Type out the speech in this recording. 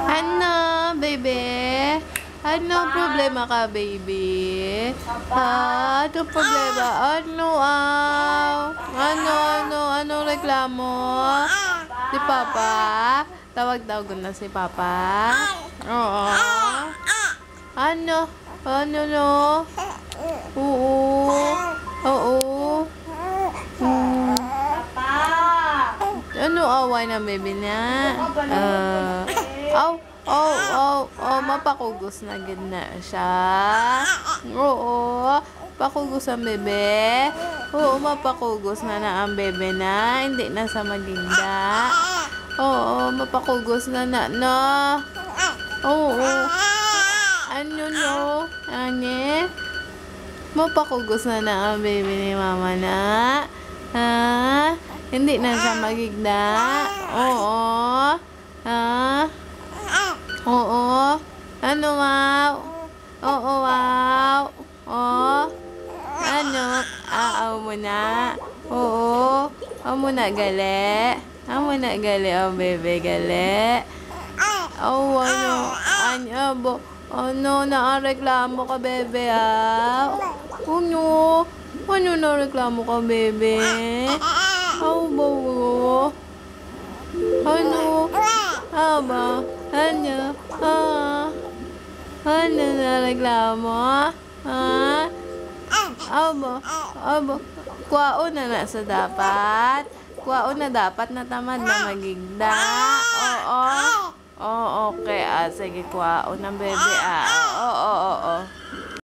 Ano, baby? Ano problema ka, baby? Ha? Ano problema? Anong reklamo? Si Papa? Tawag daw ko na si Papa? Oo. Ano? Ano no? Oo. Oo. Ano away na baby na? Mapakugos na gid na siya. Oo. Pakugos ang bebe. Oo, mapakugos na ang bebe na. Hindi na sa maginda. Oo, mapakugos na no. Oo. Ano no? Ane? Mapakugos na ang baby ni mama na. Ha? Hindi na siya magigda. Oo. Ha? Oo. Ano wow? Oo wow. Oo. Ano? Aaw mo na. Oo. Aaw mo na gali. Aaw mo na gali ang bebe gali. Oh, ano, naareklamo ka, bebe, ah? Ano naareklamo ka, bebe? Ano naareklamo? Kuwaon na sa dapat. Kuwaon na dapat na tamad na magigda. Oo. Oo, okay. Sige, kuwaon ng bebe, Oo.